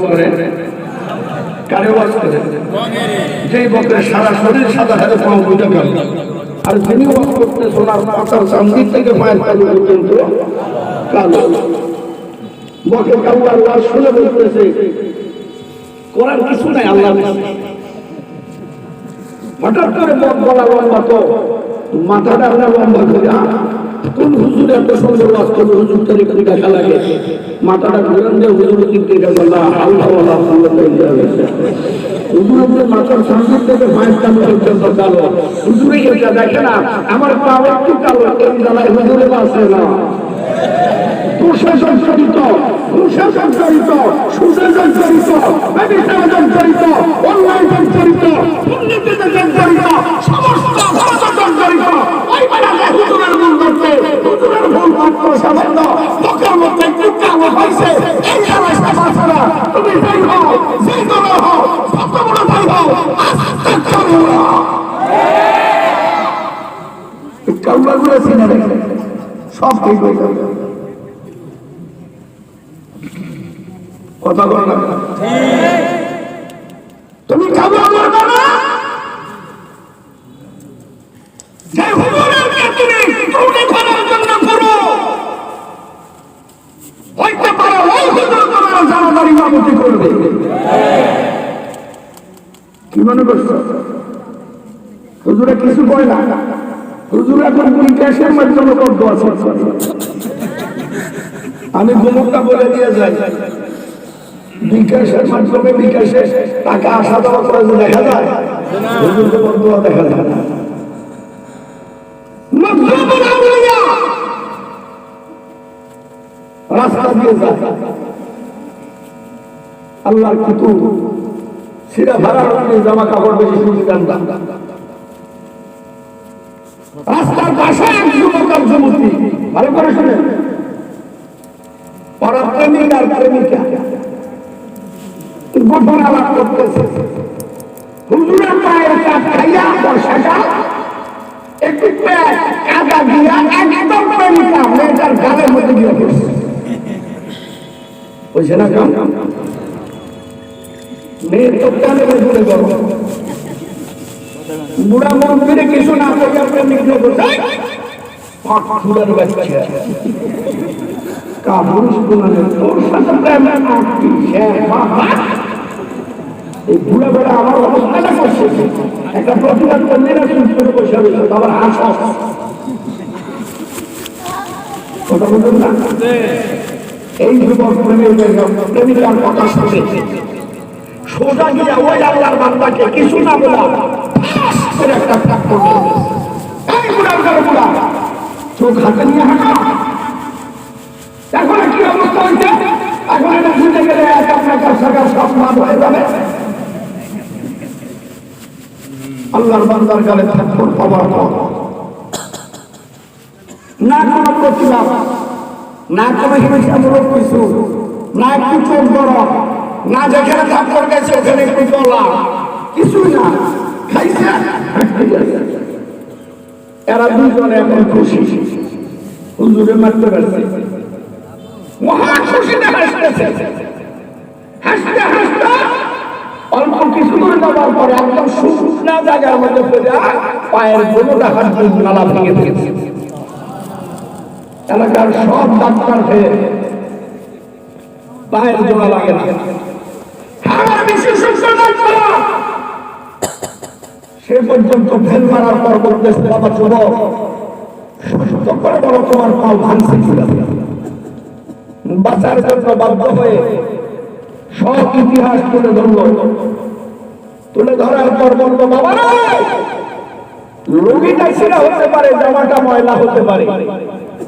করে? কারে ওয়াজ করে? যেই বকের সারা শরীর সাদা হাতে পাও বুঝে গেল, আর যিনি ওয়াজ করতে সোনার মাথার চান্দির থেকে পায়ের তালু পর্যন্ত কালো। বকে কাল্লার ওয়াজ শুনে বলতেছে করার কিছু নাই, আল্লাহ হঠাৎ করে বক বলা লম্বা, তো মাথাটা আমরা লম্বা করি। কোন হুজুর এত সুন্দর ওয়াজ করবে, হুজুর তরিকা দেখা লাগে, মাথাটা ঘুরান দিয়ে হুজুর দিকে বললাম আল্লাহ আল্লাহ হুজুরের মাথার সামনে থেকে পায়ের তালু পর্যন্ত কালো। হুজুরে এটা দেখে না আমার পা একটু কালো, এই জ্বালায় হুজুরে বাঁচে না। প্রশাসন জড়িত, প্রশাসন জড়িত, সুশাসন জড়িত, ব্যবসায়জন জড়িত, অনলাইন জড়িত, দুর্নীতিতে জড়িত, সমস্ত ভারতজন জড়িত। ওই বেলাতে হুজুরের ভুল করতে, হুজুরের ভুল মাত্র সামান্য, লোকের মধ্যে একটু কালো হয়েছে, এই জ্বালায় বাঁচে না। তুমি যাই হও, যেই দলের হও, যত বড় যাই হও, আস্তে চলো না। কাউলাগুলো চিনে রেখে সব ঠিক হয়ে যাবে। কথা বল না, তুমি কাউলা করবে না। যে হুজুরের তুমি ত্রুটি করার জন্য করো, হইতে পারে ওই হুজুর তোমার জানাজার ইমামতি করবে। কি মনে করছো? হুজুরে কিছু কয় না, হুজুরা কোন বিকাশের মাধ্যমে করতে আছে। আমি গোমরটা বলে দিয়ে যাই, বিকাশের মাধ্যমে বিকাশে টাকা আসা যাওয়া করে যে দেখা যায়, হুজুরকে বন্ধ দেখা যায় না। রাস্তা দিয়ে যায় আল্লাহর কিন্তু সেটা ভাড়া জামা কাপড় বেশি সুবিধা। রাস্তার পাশে এক যুবক আর যুবতী, ভালো করে শুনে, ওরা প্রেমিক আর প্রেমিকা গোপন আলাপ করতেছে। হুজুরের পায়ের কাজ খাইয়া বর্ষাটা একটু কাদা দিয়া একদম প্রেমিকা মেয়েটার গালের মধ্যে দিয়ে পড়ছে। বুঝছে না কাম? মেয়ের তো কানে ঘুরে গেল, বুড়া মন্দিরে কিছু না করিয়া প্রেমিক বসে ফুলের বাচ্চা কাপুরুষ গুণানের তোর সাথে প্রেম এই বুড়া বেড়া আমার অবস্থাটা করছে। একটা প্রতিবাদ করলে না চুপ করে বসে রয়েছে, আবার হাস কথা বলবেন না। এই যুবক প্রেমিকার কথা শুনে সোজা গিয়ে ওই আল্লাহর বান্দাকে কিছু না বলা একটা টাক করবে। এই বুড়ার ঘরে বুড়া চোখ হাতে নিয়ে হাঁটা। এখন কি অবস্থা হয়েছে? এখন এটা শুনে গেলে সব লাভ হয়ে যাবে। আল্লাহর বান্দার গালে থাপ্পড় পাওয়ার পর না কোনো প্রতিবাদ, না কোনো হিংসামূলক কিছু, না একটু চোখ বড়, না যেখানে থাপ্পড় গেছে ওখানে একটু বলা, কিছুই না, খাইছে এরা দুজনে এখন খুশি। হুজুরে মারতে পারছে, মহা খুশিতে হাসতেছে। হাসতে হাসতে অল্প কিছু করে যাওয়ার পরে একদম শুকনা জায়গার মধ্যে পড়ে পায়ের গোটা হাত নালা ভেঙে দিয়েছে। এলাকার সব ডাক্তার হয়ে পায়ের জোড়া লাগে না, সে পর্যন্ত ফেল মারার পর বলতেছে বাবা যুবক সুস্থ করে বলো তোমার পাও ভাঙছে বাঁচার জন্য বাধ্য হয়ে সব ইতিহাস তুলে ধরল। তুলে ধরার পর বলবো বাবা রোগীটা ছিঁড়া হতে পারে, জামাটা ময়লা হতে পারে,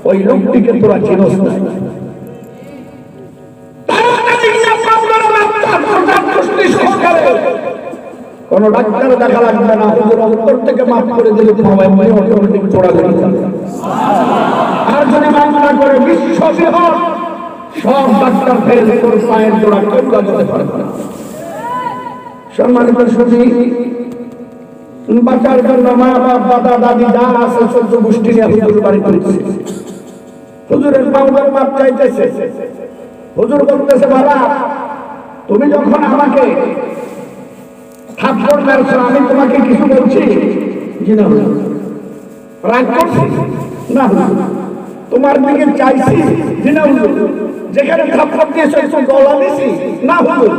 ওই লোকটিকে তোরা চিনস না। কোন ডাক্তার দেখা লাগবে না, হুজুর অন্তর থেকে মাফ করে দিলে অটোমেটিক চোরা করে আর যদি মাফ না করে বিশ্ববিহর সব ডাক্তার ফেল করে পায়ের জোড়া কেউ যেতে পারে না। সম্মানিত সুধী, বাচ্চার জন্য মা বাপ দাদা দাদি যা আছে চোদ্দ গোষ্ঠী নিয়ে হুজুর বাড়ি করছে। হুজুরের পাউডার মাপ চাইতেছে, হুজুর বলতেছে বাবা তুমি যখন আমাকে থাপ্পড় মেরেছো, আমি তোমাকে কিছু বলছি? জি না হুজুর। রাগ করছি? না হুজুর। তোমার দিকে চাইছি? জি না হুজুর। যেখানে থাপ্পড় দিয়েছো একটু গলা দিছি? না হুজুর।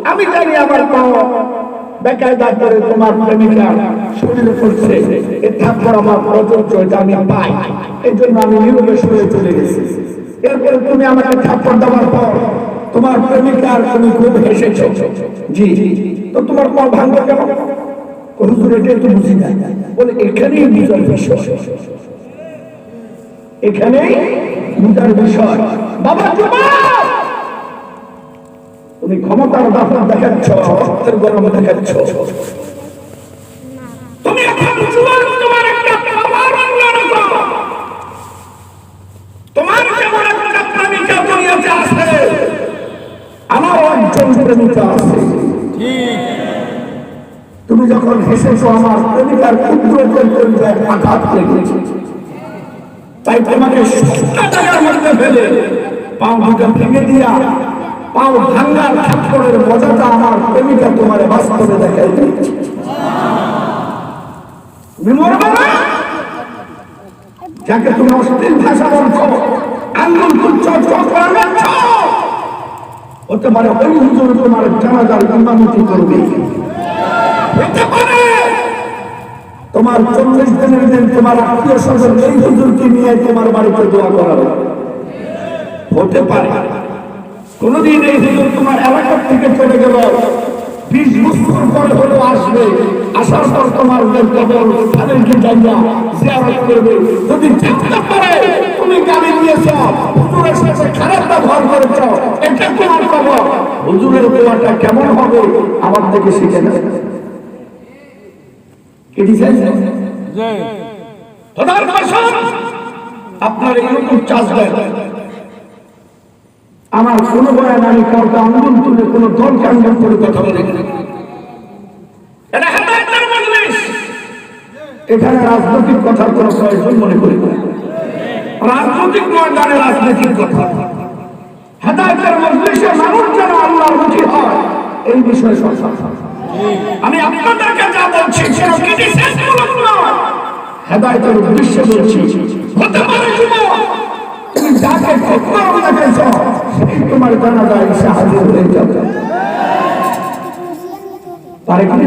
আমি জানি আমার পাও বেকায়দা করে তোমার প্রেমিকার শরীরে পড়ছে, এই থাপ্পড় আমার প্রযোজ্য, এটা আমি পাই, এই জন্য আমি নীরবে সরে চলে গেছি। এরপরে তুমি আমাকে থাপ্পড় দেওয়ার পর তোমার প্রেমিকার তুমি খুব হেসেছো। জি, তো তোমার পা ভাঙলো কেন? হুজুর এটা একটু বুঝি না। বলে এখানেই বুঝার বিষয়, এখানেই বুঝার বিষয়। বাবা তুমি ক্ষমতার দাপট দেখাচ্ছ, রক্তের গরম দেখাচ্ছ। তুমি এখন জুয়ান, তোমার একটা খাবার অন্যরকম। তোমার যেমন একটা প্রেমিকা দুনিয়াতে আছে, আমারও একজন প্রেমিকা আছে। তুমি যখন হেসেছো, আমার প্রেমিকার ক্ষুদ্র পরিচয় আঘাত লেগেছে, তাই তোমাকে ৭০ টাকার মধ্যে ফেলে পাও দুটো ভেঙে দিয়া পাও ভাঙ্গার থাপ্পড়ের মজাটা আমার প্রেমিকা তোমার বাস্তবে দেখাই দিয়েছে। যাকে তুমি অশ্লীল ভাষা বলছো, আঙ্গুল তুলছো, চোখ লাগাচ্ছ, হতে পারে ওই হুজুর তোমার জানাজার ইমামতি করবে। হতে পারে তোমার ৪০ দিনের দিন তোমার আত্মীয় স্বজন এই হুজুরকে নিয়ে তোমার বাড়িতে দোয়া করাবে। হতে পারে কোনদিন এই হুজুর তোমার এলাকার থেকে চলে গেল, ২০ বছর পরে হলেও আসবে, আসার পর তোমার কবর তাদেরকে জায়গা জিয়ারত করবে। যদি জানতে পারে তুমি গালি দিয়েছ, হুজুরের সাথে খারাপ ব্যবহার করেছ, এটা তোমার কবর, হুজুরের দোয়াটা কেমন হবে আমার থেকে শিখে নেবে। আপনার এইরকম চাষ দেয় আমার কোন বয়ান আমি কাউকে আন্দোলন তুলে কোন দলকে আন্দোলন করে কথা বলে, এখানে রাজনৈতিক কথার কোন প্রয়োজন মনে করি না। রাজনৈতিক ময়দানে রাজনৈতিক কথা, হেদায়েতের মজলিসে মানুষ যেন আল্লাহর মুখী হয়, এই বিষয়ে সরকার। আমি আপনাদেরকে যা বলছি সেটা ক্রিটিসিজমূলক নয়, হেদায়েতের উদ্দেশ্যে বলছি। হতে পারে তুমি যাকে খবর দেখেছ সেই তোমার জানাজায় এসে হাজির হয়ে যাবে। পারে কি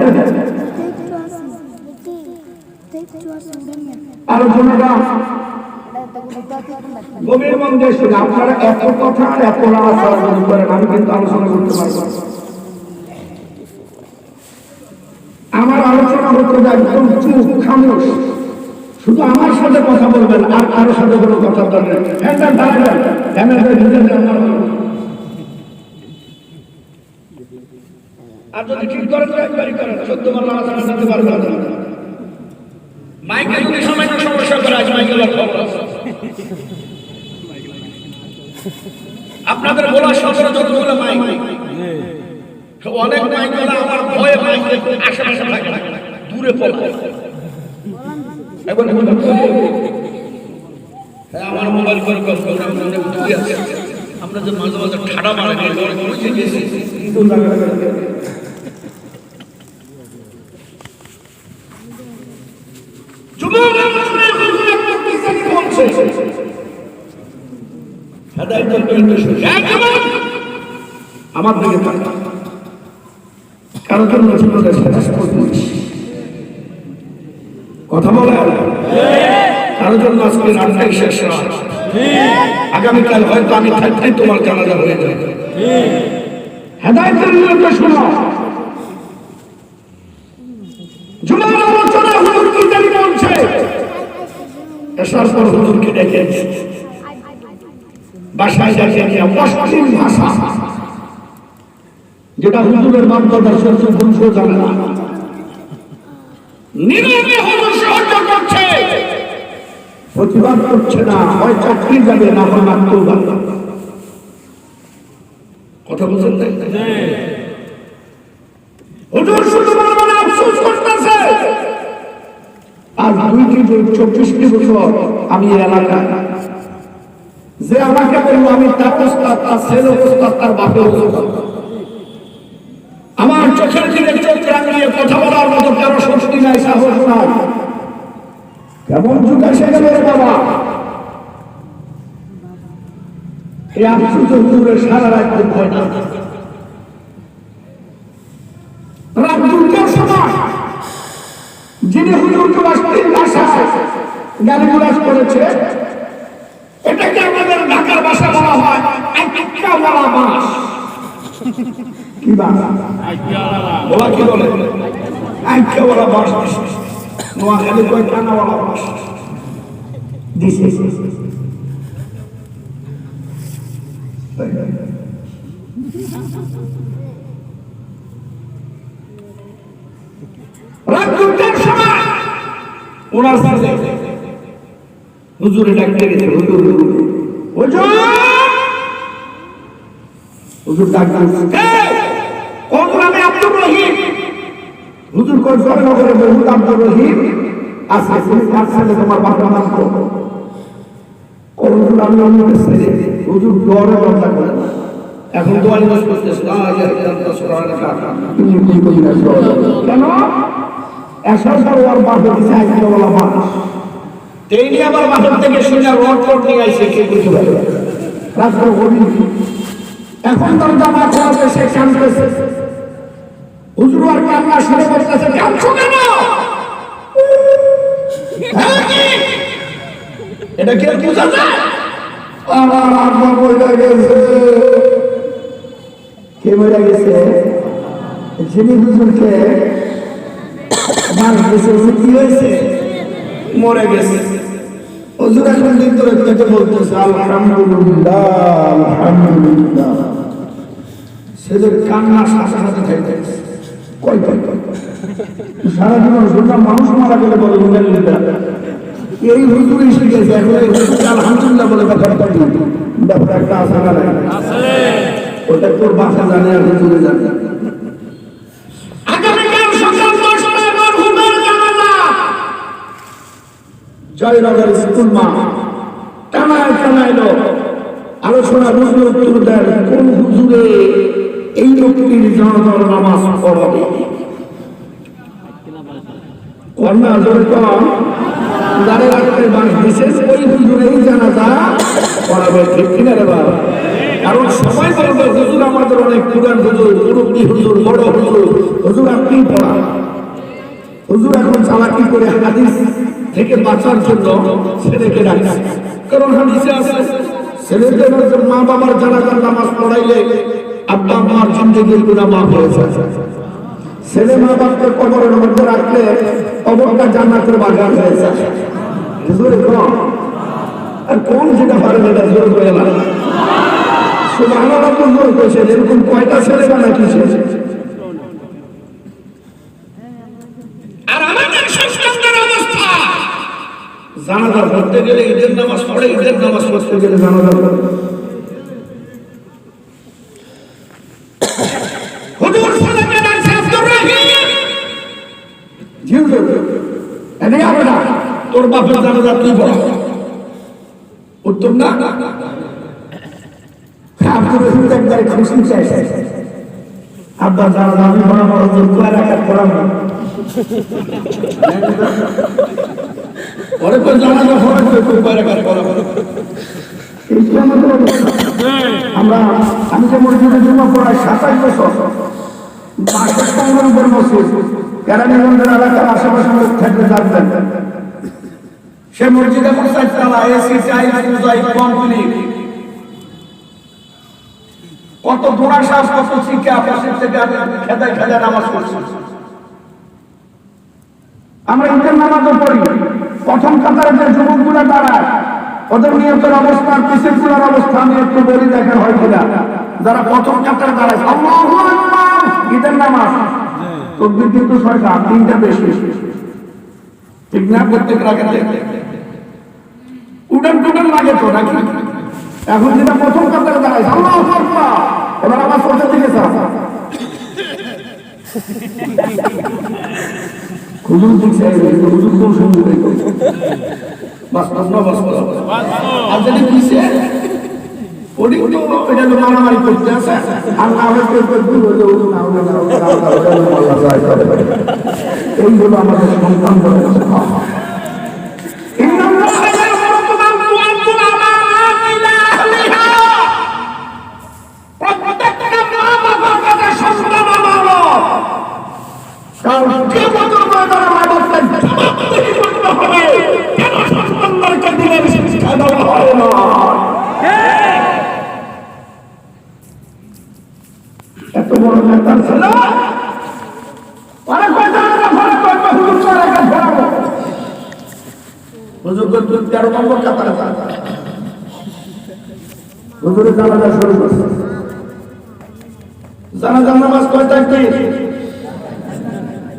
আলোচনাটা গভীর মন দিয়ে শুনে আপনারা এত কথা এত আলোচনা করেন, আমি কিন্তু আলোচনা করতে পারবো। আমার আলোচনা হতে একদম চুপ খামোশ, শুধু আমার সাথে কথা বলবেন, আর কারোর সাথে কোনো কথা বলবেন। আর যদি ঠিক করেন একবারই করেন, ১৪ বার নামাজ পড়তে পারবেন না। মাইকে যদি সামান্য সমস্যা করে, আজ মাইকে আপনাদের বলার সতেরো যতগুলো মাইক, অনেক মাইক আমার ভয়ে মাইক আশেপাশে থাকে না, দূরে পড়ে। আমার মোবাইল করে আমরা যে মাঝে মাঝে ঠাডা মারা গেছি, আমার দিকে কারো জন্য কথা বলে, কারো জন্য আজকে রান্নাই শেষ হয়, আগামীকাল হয়তো আমি থাকতে তোমার জানাজা হয়ে যাবে। হেদায়েতের নিয়মটা শোনো। জুমার আলোচনা হুজুর কি জানি বলছে, এসার পর হুজুরকে ডেকে বাসায় ডেকে নিয়ে অশ্লীল ভাষা, যেটা হুজুরের মার্গদর্শন বুঝতে জানে না, নীরবে হুজুর সহ্য করছে, প্রতিবাদ করছে না, হয় চাকরি যাবে না হয় মারতেও যাবে। কথা বলছেন না? হুজুর শুধু মনে আফসোস করতেছে, আজ ২৪টি বছর আমি এলাকায়, যে আমাকে বলল আমি তার ওস্তাদ, তার ছেলে ওস্তাদ, তার বাপের ওস্তাদ, চোখের দিকে চোখ রাঙিয়ে কথা বলার মতো কারো শক্তি নাই, সাহস নাই। কেমন যুগ এসে গেল রে বাবা! এই আশ্চর্য হুজুরের সারা রাত হয় না। রাত দুটোর সময় যিনি হুজুরকে অশ্লীল ভাষায় গালিগালাজ করেছে, এটাকে আমাদের ঢাকার ভাষা বলা হয় আইক্কাওয়ালা বাস। কি বাস? বলা কি বলে? আইক্কাওয়ালা বাস। নোয়াখালী কয় কানাওয়ালা বাস দিছে। রাত দুটোর সময় ওনার সাথে হুজুরে ডাকতে গেছে। হুজুর হুজুর ডাকতে কোন নামে? আব্দুর রহিম। হুজুর কোন নগরে বহুত আব্দুর রহিম আছে, কার সাথে তোমার বাবার নাম কো? হুজুর আমি অন্য ছেলে। হুজুর দরে লজ্জা করে না। এখন তো আলী বস করতেছে কেন? এসব ওর বাপে দিছে আইক্কাওয়ালা বাস। এই নিয়ে আবার বাপের থেকে শুনে রড নিয়ে আইসে। কে বুঝতে পারে? রাস্তা হরিণ। এখন তার জামা খোলাতে সে কাঁদতেছে। হুজুর আর কান্না শুনে বলতেছে, কাঁদছো কেন? এটা কি বুঝা যায়? আমার আম্মা মরে গেছে। কে মরে গেছে? যিনি হুজুরকে মার গেছে। কি হয়েছে? মরে গেছে। হুজুর এখন ভিতরে থেকে বলতেছে আলহামদুলিল্লাহ আলহামদুলিল্লাহ। সেদের কান্না সাথে সাথে থেকে কয় সারা জীবন শুনলাম মানুষ মারা গেলে বলে এই হুজুর এসে গেছে, এখন আলহামদুলিল্লাহ বলে ব্যাপারটা একটা আছে না? ওটা তোর বাসা জানে আর হুজুরে জানে। জয়নগর স্কুল মা টানায় টানাইলো আলোচনা বুঝলে উত্তর দেন কোন হুজুরে এই লোকটির জানাজার নামাজ পড়াবে? কন্যা জোরে কম দাঁড়ে রাখতে বাস বিশেষ ওই হুজুরেই জানাজা পড়াবে। ঠিক কিনা রে বাবা? কারণ সবাই বলবে হুজুর আমাদের অনেক পুরান হুজুর, মুরব্বী হুজুর, বড় হুজুর। হুজুর আপনি পড়া। হুজুর এখন চালাকি করে হাদিস থেকে বাঁচার জন্য ছেলেকে রাখছে। কারণ হাদিসে আছে ছেলেদের মা বাবার জানাজার নামাজ পড়াইলে আব্বা আম্মার জিন্দেগির গুনাহ মাফ হয়ে যায়। ছেলে মা বাপকে কবরের মধ্যে রাখলে কবরটা জান্নাতের বাগান হয়ে যায়। হুজুর আর কোন যেটা পারে এটা জোর করে লাগে। সুবহানাল্লাহ জোর করেছে। এরকম কয়টা ছেলে বা নাকি ছেলে? জানাজা পড়তে গেলে ঈদের নামাজ পড়ে, ঈদের নামাজ পড়তে গেলে জানাজা পড়ে। হুজুর ছেলেকে ডাকছে আব্দুর রহিম। এদিকে আবে না, তোর বাপের জানাজা তুই পড়া। উত্তর না? আব্দুর রহিম একবারে খুশি চাইছে। আব্বা জানাজা আমি বড় বড় জোর করে রাখার পড়াবো। পরে পর জানাজা ফরজ করে বাইরে বাইরে করা হবে। আমি যে মসজিদে জুমা পড়াই 27 বছর, 65 মসজিদ কেরানীগঞ্জের এলাকার আশেপাশে লোক থাকলে জানবেন। সে মসজিদে এখন 4 তলা, এসি, টাইলস, মোজাইক কমপ্লিট। কত দোড়া শ্বাস, কত শিক্ষা পাশের থেকে খেদায় খেদায় নামাজ পড়ছি। আমরা ঈদের নামাজও পড়ি। প্রথম কাতারে যে যুবকগুলা দাঁড়ায় ওদের নিয়তের অবস্থা, পিছের গুলার অবস্থা আমি একটু বলি, দেখেন হয় কিনা। যারা প্রথম কাতারে দাঁড়ায় আল্লাহু আকবার ঈদের নামাজ, তকবীর কিন্তু 6টা, 3টা বেশি। ঠিক না? প্রত্যেক রাকাতে উডান টুডান লাগে তো নাকি? এখন যেটা প্রথম কাতারে দাঁড়ায় আল্লাহু আকবার, এবার আবার পড়তে দিকে যাও। হুজুর দিচ্ছে হুজুর কোন সুন্দর বাস বাস বাস বাস। আর যদি দিছে ওটি তো এটা তো মারামারি করতে আছে আর না হলে কেউ কেউ দূর হলে ওগুলো না হলে না হলে আল্লাহ জয় করে এইগুলো আমাদের সন্তান বলে এত বড় নেতার ছিল হুজুর 13 নম্বর কাতারে হুজুরের জানাজা শুরু করছে জানাজার নামাজ কয় তাকবীর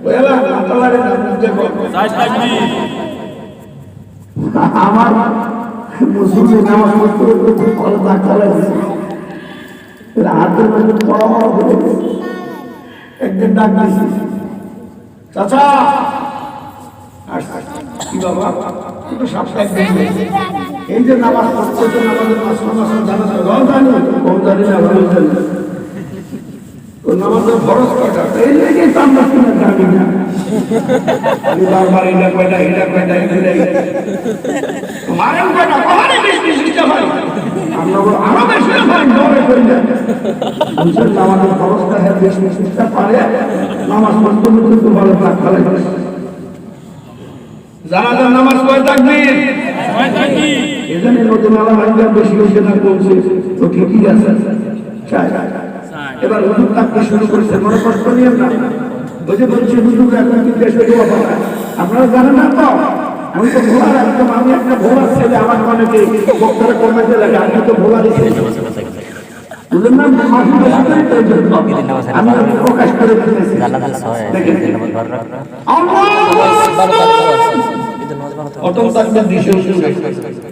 ওয়ালা আল্লাহর দেখো আমার মুসলিম নামাজ পড়তে ভালো ডাক্তার আছে হাতের মধ্যে পড়ামার হয়ে একদিন ডাক দিয়েছি চাচা কি বাবা কিন্তু সপ্তাহে এই যে নামাজ পড়ছে আমাদের জানি না ভালো জানি নামাজের খরচ কয়টা এই লেগে তো আমরা কিনা জানি না বারবার এটা কয়টা এটা কয়টা মারেন কয়টা কখনই বেশি ভাই আমরা আরো বেশি ভাই দৌড়ে করি না নামাজের খরচটা হ্যাঁ বেশি পারে নামাজ পড়তে কিন্তু ভালো ফেলে জানাজার নামাজ কয় তাকবীর এখানে নতুন আলাদা বেশি বেশি না বলছে তো ঠিকই আছে এবার হুজুর তাকতে শুরু করেছে মনে কষ্ট নিয়ে না বুঝে বলছে হুজুর এখন কি দেশে দেওয়া পাবে আপনারা জানেন না তো আমি তো ভোলার একদম আমি একটা ভোলার ছেলে আমার অনেকে বক্তারা কমাতে লাগে আমি তো ভোলারই ছেলে বুঝলেন না আমি প্রকাশ করে দিতেছি অটল তাকবীর দিশে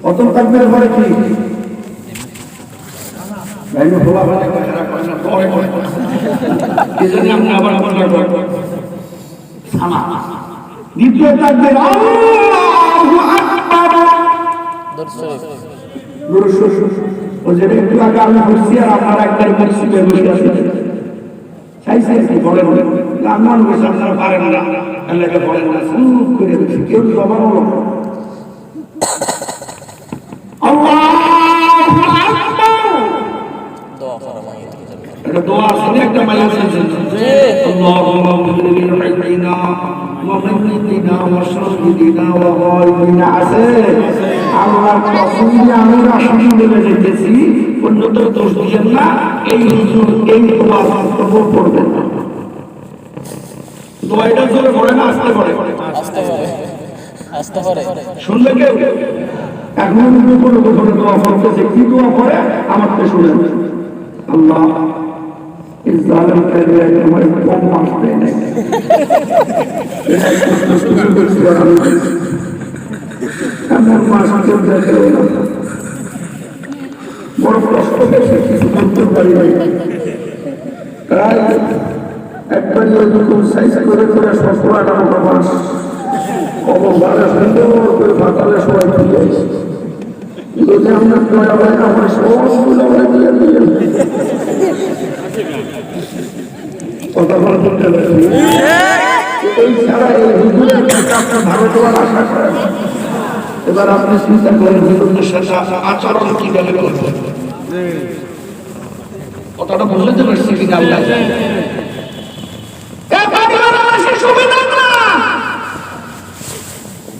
অটল তাকবীরের পরে কি আমি ভোলা বলে কথা কথা পরে পরে এজন্য আমি আবার বললাম সামা দ্বিতীয় তাকবীর আল্লাহু আকবার দরুদ ও যেটা একটু আগে আমি বলছি আর আপনারা একটা মসজিদে বসে আছেন চাইছে কি বলেন আমার বসে আপনারা পারেন না আল্লাহকে বলেন না চুপ করে বসে কেউ জবাব হলো আল্লাহু আকবার এটা দোয়া আছে একটা মাইয়া বলেছেন আল্লাহুম্মা ইগফির লিনা ওয়া মাইয়িতিনা ওয়া শাহিদিনা ওয়া গায়বিনা আছে আল্লাহর কসম দিয়ে আমি রাসূল বলে যেতেছি অন্যত দোষ দিবেন না এই হুজুর এই দোয়া কবুল করবেন না দোয়াটা জোরে পড়ে না আস্তে পড়ে আস্তে পড়ে শুনলে কেউ এখন কোনো কোনো দোয়া করতেছে কি দোয়া পড়ে আমাকে শুনেন আল্লাহ इस जालिम के लिए हमारे कौम मांगते हैं हमारे मास के देखे बड़ कष्ट পেয়েছে কিছু করতে পারি নাই তাই একবার যখন সাইজ করে করে সফরাটা মতো মাস অববারে সুন্দর করে ফাটালে সবাই ফিরে আসে যদি আমরা দয়া হয় আমার সবগুলো আমরা দিয়ে দিয়ে কথা বলতে এই ছাড়া এই হুজুরের কাছে আপনার ভালো দেওয়ার আশা করেন এবার আপনি চিন্তা করেন হুজুরের সাথে আচরণ কিভাবে করবেন কথাটা বুঝতে পারছি কিনা আল্লাহ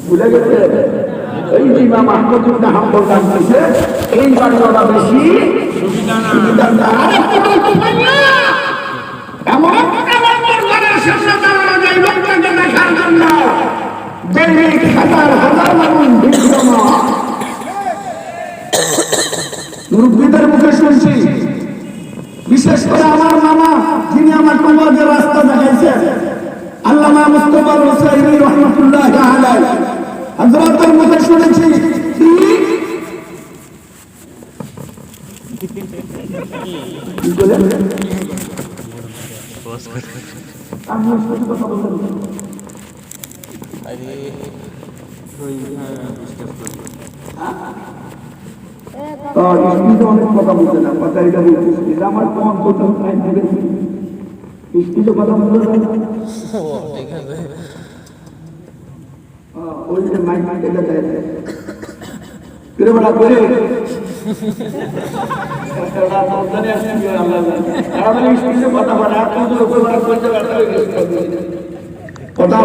ভুলে গেছে এই ইমাম আহমদ ইবনে হাম্বল জানতেছে এই বাড়িওয়ালা বেশি সুবিধা না আরেকটা বলতে পারি না এমন ঘরের সামনে দাঁড়ানো যায় লোকটাকে দেখার জন্য দৈনিক হাজার হাজার মানুষ বিদ্যমান মুরব্বীদের মুখে শুনছি বিশেষ করে আমার মামা যিনি আমার কবরের রাস্তা দেখাইছেন আল্লামা মুস্তাফা হুসাইনি রাহমাতুল্লাহ আলাইহি হযরতের মুখে শুনেছি কি বলেন আমি শুধু কথা বলতে আরে স্ত্রীতে অনেক কথা বলতে না, কথা এটা বলতেছি, এটা আমার কম কথা টাইম দেবে, স্ত্রীতে কথা বলতে না, ওই যে মাইক মাইক এটা দেয় করে বেড়া করে কথা বলা কথা